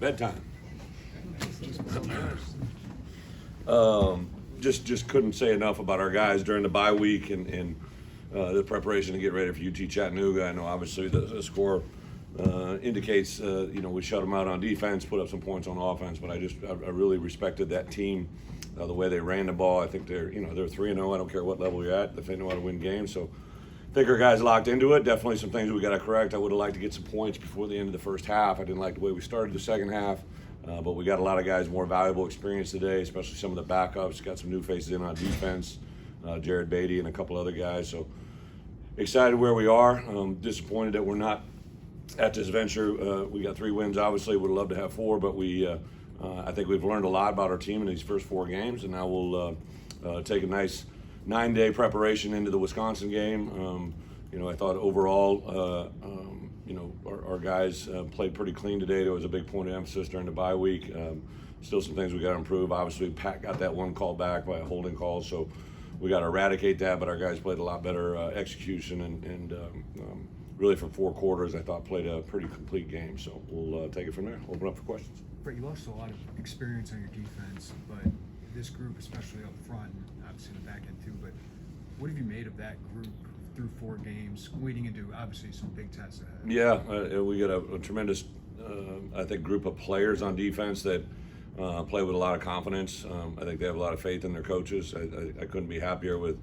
Bedtime. Just couldn't say enough about our guys during the bye week and the preparation to get ready for UT Chattanooga. I know obviously the score indicates we shut them out on defense, put up some points on offense, but I really respected that team, the way they ran the ball. I think they're 3-0. I don't care what level you're at if they know how to win games. So I think our guys locked into it. Definitely some things we got to correct. I would have liked to get some points before the end of the first half. I didn't like the way we started the second half. But we got a lot of guys more valuable experience today, especially some of the backups. Got some new faces in on defense, Jared Beatty and a couple other guys. So excited where we are. Disappointed that we're not at this venture. We got 3 wins. Obviously, would love to have 4, but I think we've learned a lot about our team in these first 4 games, and now we'll take a nice 9-day preparation into the Wisconsin game. I thought overall, our guys played pretty clean today. There was a big point of emphasis during the bye week. Still some things we got to improve. Obviously, Pat got that one call back by a holding call, so we got to eradicate that. But our guys played a lot better execution, and really for 4 quarters, I thought played a pretty complete game. So we'll take it from there. Open up for questions. Bret, you lost a lot of experience on your defense, but this group, especially up front, and obviously in the back end too, but what have you made of that group through 4 games, leading into obviously some big tests ahead? Yeah, we got a tremendous, I think, group of players on defense that play with a lot of confidence. I think they have a lot of faith in their coaches. I couldn't be happier with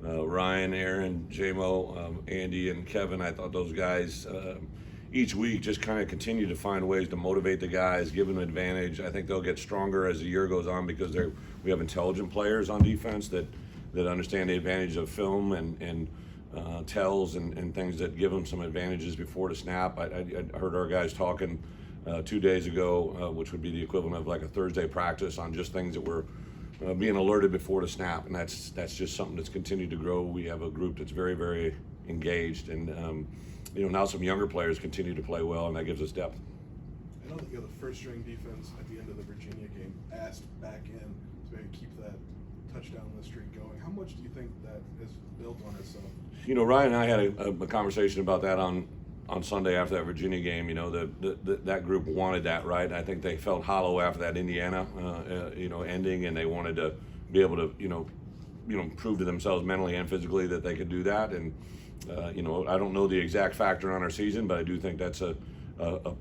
Ryan, Aaron, J-Mo, Andy, and Kevin. I thought those guys each week just kind of continue to find ways to motivate the guys, give them an advantage. I think they'll get stronger as the year goes on because we have intelligent players on defense that understand the advantage of film and tells and things that give them some advantages before the snap. I heard our guys talking 2 days ago, which would be the equivalent of like a Thursday practice on just things that were being alerted before the snap, and that's just something that's continued to grow. We have a group that's very, very engaged, and now some younger players continue to play well, and that gives us depth. I know that you're the first-string defense at the end of the Virginia game, asked back in to maybe keep that touchdown streak going. How much do you think that is built on itself? Ryan and I had a conversation about that on Sunday after that Virginia game. That group wanted that, right? I think they felt hollow after that Indiana, ending, and they wanted to be able to, prove to themselves mentally and physically that they could do that. And I don't know the exact factor on our season, but I do think that's a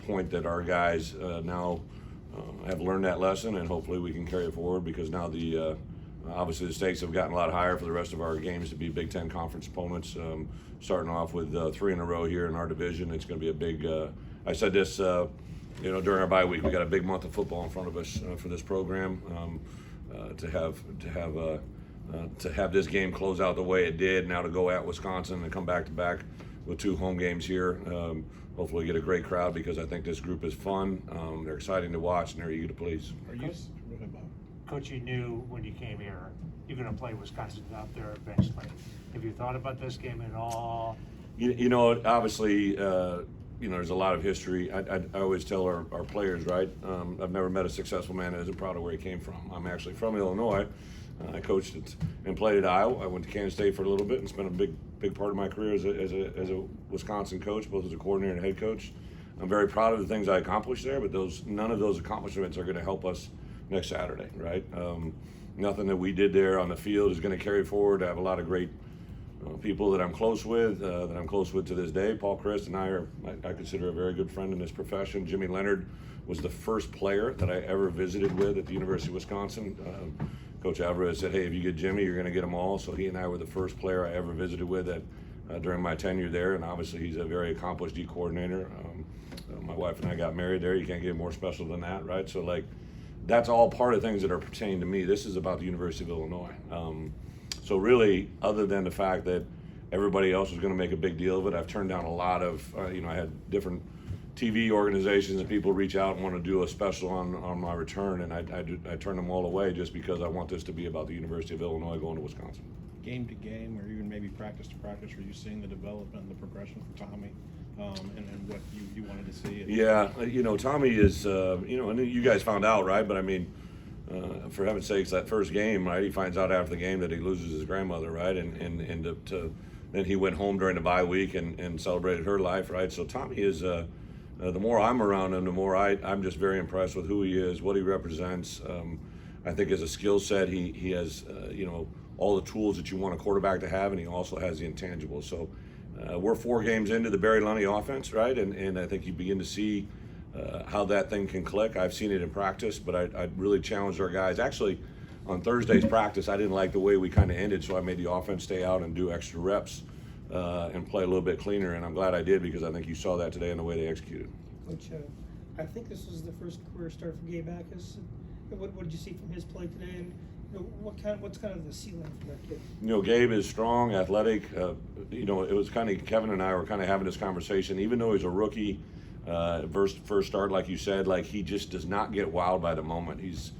point that our guys now have learned that lesson, and hopefully we can carry it forward because now obviously the stakes have gotten a lot higher for the rest of our games to be Big Ten conference opponents. Starting off with 3 in a row here in our division, it's going to be a big. I said this, during our bye week, we got a big month of football in front of us for this program. To have this game close out the way it did, now to go at Wisconsin and come back to back with 2 home games here. Hopefully get a great crowd because I think this group is fun. They're exciting to watch and they're eager to please. Coach, you knew when you came here you're going to play Wisconsin out there eventually. Have you thought about this game at all? Obviously, there's a lot of history. I always tell our players, right? I've never met a successful man that isn't proud of where he came from. I'm actually from Illinois. I coached and played at Iowa. I went to Kansas State for a little bit and spent a big part of my career as a Wisconsin coach, both as a coordinator and head coach. I'm very proud of the things I accomplished there, but none of those accomplishments are going to help us next Saturday, right? Nothing that we did there on the field is going to carry forward. I have a lot of great people that I'm close with, to this day. Paul Christ and I consider a very good friend in this profession. Jimmy Leonard was the first player that I ever visited with at the University of Wisconsin. Coach Alvarez said, hey, if you get Jimmy, you're going to get them all. So he and I were the first player I ever visited with during my tenure there, and obviously he's a very accomplished D coordinator. My wife and I got married there. You can't get more special than that, right? So that's all part of things that are pertaining to me. This is about the University of Illinois. So really, other than the fact that everybody else was going to make a big deal of it, I've turned down a lot of, I had different TV organizations and people reach out and want to do a special on my return, and I turn them all away just because I want this to be about the University of Illinois going to Wisconsin. Game to game, or even maybe practice to practice, were you seeing the development and the progression for Tommy and what you wanted to see? Yeah, Tommy is, and you guys found out, right? But I mean, for heaven's sakes, that first game, right? He finds out after the game that he loses his grandmother, right? And then he went home during the bye week and celebrated her life, right? So Tommy is the more I'm around him, the more I'm just very impressed with who he is, what he represents. I think as a skill set, he has all the tools that you want a quarterback to have, and he also has the intangibles. So we're 4 games into the Barry Lunny offense, right? And I think you begin to see how that thing can click. I've seen it in practice, but I really challenged our guys. Actually, on Thursday's practice, I didn't like the way we kind of ended, so I made the offense stay out and do extra reps and play a little bit cleaner. And I'm glad I did, because I think you saw that today in the way they executed. Coach, I think this was the first career start for Gabe Backus. What did you see from his play today, and what's kind of the ceiling for that kid? Gabe is strong, athletic. It was kind of, Kevin and I were kind of having this conversation. Even though he's a rookie, first start, like you said, like he just does not get wowed by the moment. He's,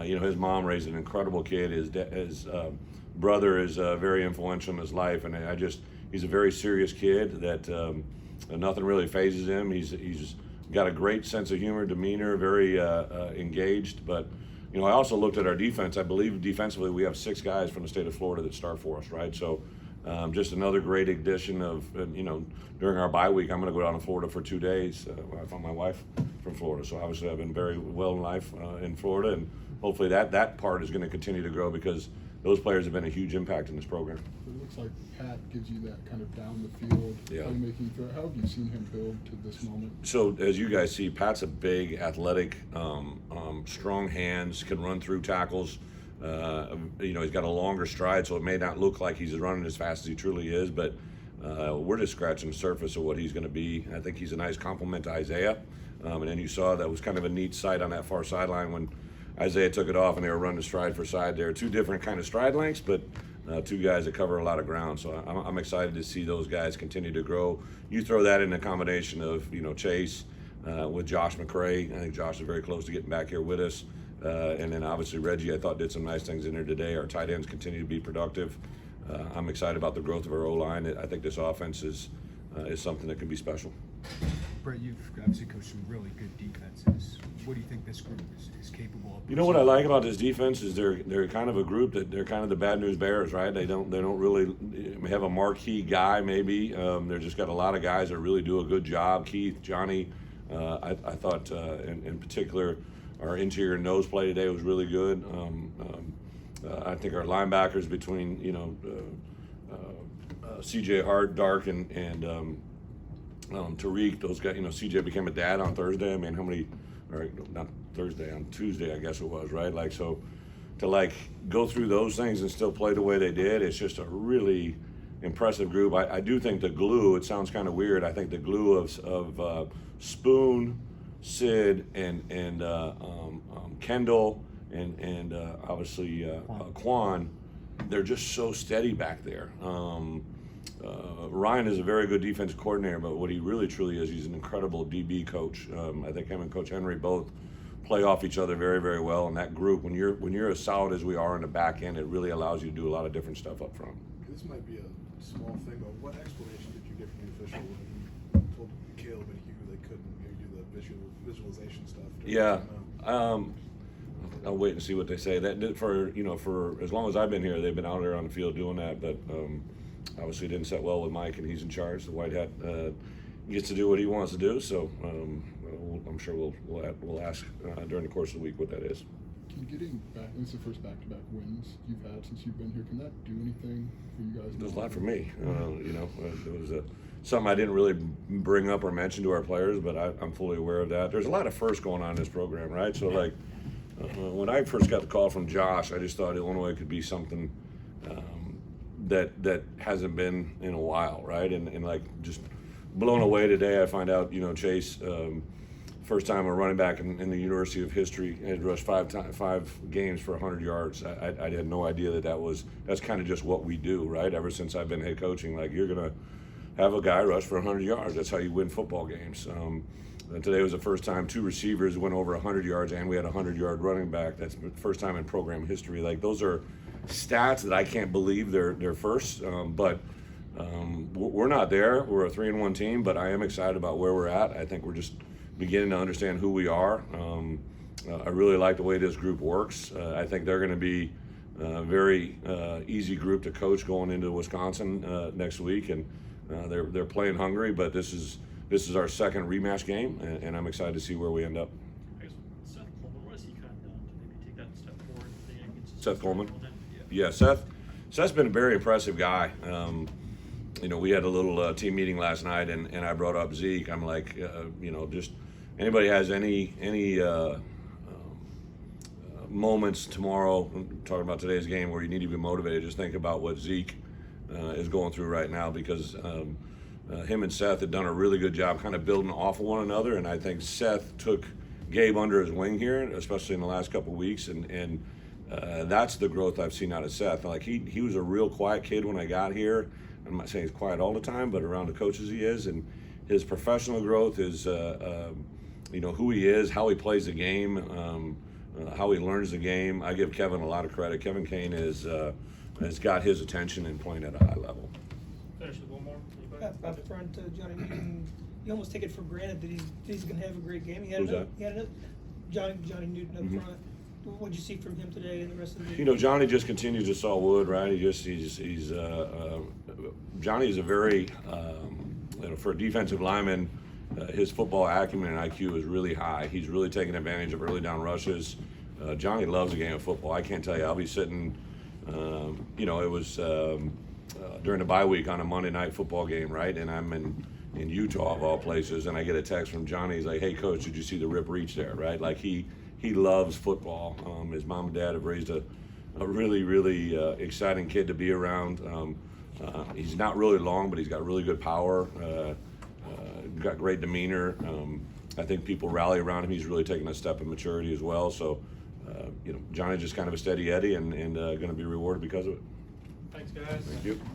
his mom raised an incredible kid. His brother is very influential in his life, and he's a very serious kid that nothing really phases him. He's got a great sense of humor, demeanor, very engaged. But I also looked at our defense. I believe defensively we have 6 guys from the state of Florida that start for us, right? So just another great addition of, during our bye week, I'm going to go down to Florida for 2 days. I found my wife from Florida, so obviously I've been very well in life in Florida, and hopefully that part is going to continue to grow, because those players have been a huge impact in this program. It looks like Pat gives you that kind of down the field playmaking threat. How have you seen him build to this moment? So as you guys see, Pat's a big, athletic, strong hands, can run through tackles. He's got a longer stride, so it may not look like he's running as fast as he truly is, but we're just scratching the surface of what he's going to be. I think he's a nice compliment to Isaiah. And then you saw that was kind of a neat sight on that far sideline when Isaiah took it off and they were running stride for side there. 2 different kind of stride lengths, but 2 guys that cover a lot of ground. So I'm excited to see those guys continue to grow. You throw that in a combination of, Chase with Josh McCray. I think Josh is very close to getting back here with us. And then obviously Reggie, I thought, did some nice things in there today. Our tight ends continue to be productive. I'm excited about the growth of our O-line. I think this offense is something that can be special. Brett, you've obviously coached some really good defenses. What do you think this group is capable of? You know what I like about this defense is they're kind of a group that they're kind of the bad news bears, right? They don't really have a marquee guy, maybe. They're just got a lot of guys that really do a good job. Keith, Johnny, I thought in particular our interior nose play today was really good. I think our linebackers between CJ Hart, Dark, and Tariq, those guys. CJ became a dad on Thursday. I mean, how many? Or not Thursday, on Tuesday, I guess it was, right? Like, so to go through those things and still play the way they did, it's just a really impressive group. I do think the glue. It sounds kind of weird. I think the glue of Spoon, Sid, and Kendall, and obviously Quan, they're just so steady back there. Ryan is a very good defensive coordinator, but what he really truly is, he's an incredible DB coach. I think him and Coach Henry both play off each other very, very well. And that group, when you're as solid as we are in the back end, it really allows you to do a lot of different stuff up front. This might be a small thing, but what explanation did you get from the official when he told Caleb and Hugh they couldn't maybe do the visualization stuff? Yeah. I'll wait and see what they say. That for as long as I've been here, they've been out there on the field doing that. But obviously, it didn't set well with Mike, and he's in charge. The white hat gets to do what he wants to do. So I'm sure we'll ask during the course of the week what that is. Can getting back, this is the first back-to-back wins you've had since you've been here. Can that do anything for you guys? There's a lot for me. It was something I didn't really bring up or mention to our players, but I'm fully aware of that. There's a lot of firsts going on in this program, right? So when I first got the call from Josh, I just thought Illinois could be something that hasn't been in a while, right? And just blown away today. I find out Chase, first time a running back in the University of History, had rushed 5 games for 100 yards. I had no idea that's kind of just what we do, right? Ever since I've been head coaching, you're gonna have a guy rush for 100 yards. That's how you win football games. And today was the first time 2 receivers went over 100 yards, and we had a 100-yard running back. That's the first time in program history. Those are stats that I can't believe they're first. But we're not there. We're a 3-1 team, but I am excited about where we're at. I think we're just beginning to understand who we are. I really like the way this group works. I think they're going to be a very easy group to coach going into Wisconsin next week, and they're playing hungry. But this is this is our second rematch game, and I'm excited to see where we end up. I guess Seth Coleman, what has he kind of done to maybe take that step forward against Seth Coleman? Yeah. Yeah, Seth's been a very impressive guy. We had a little team meeting last night, and I brought up Zeke. I'm like, just anybody has any moments tomorrow, talking about today's game, where you need to be motivated, just think about what Zeke is going through right now, because him and Seth have done a really good job kind of building off of one another, and I think Seth took Gabe under his wing here, especially in the last couple of weeks, and that's the growth I've seen out of Seth. Like he was a real quiet kid when I got here. I'm not saying he's quiet all the time, but around the coaches he is, and his professional growth is, who he is, how he plays the game, how he learns the game. I give Kevin a lot of credit. Kevin Kane has got his attention and playing at a high level. Finish with one more. Anybody? Up front, Johnny Newton, you almost take it for granted that he's going to have a great game. Who's that? He had Johnny Newton up front. What did you see from him today and the rest of the game? Johnny just continues to saw wood, right? Johnny's a very, for a defensive lineman, his football acumen and IQ is really high. He's really taking advantage of early down rushes. Johnny loves the game of football. I can't tell you, I'll be sitting, it was during the bye week on a Monday night football game, right? And I'm in Utah of all places, and I get a text from Johnny. He's like, "Hey coach, did you see the rip reach there?" Right? Like he loves football. His mom and dad have raised a really, really exciting kid to be around. He's not really long, but he's got really good power. Got great demeanor. I think people rally around him. He's really taken a step of maturity as well. So, Johnny's just kind of a steady Eddie, and going to be rewarded because of it. Thanks, guys. Thank you.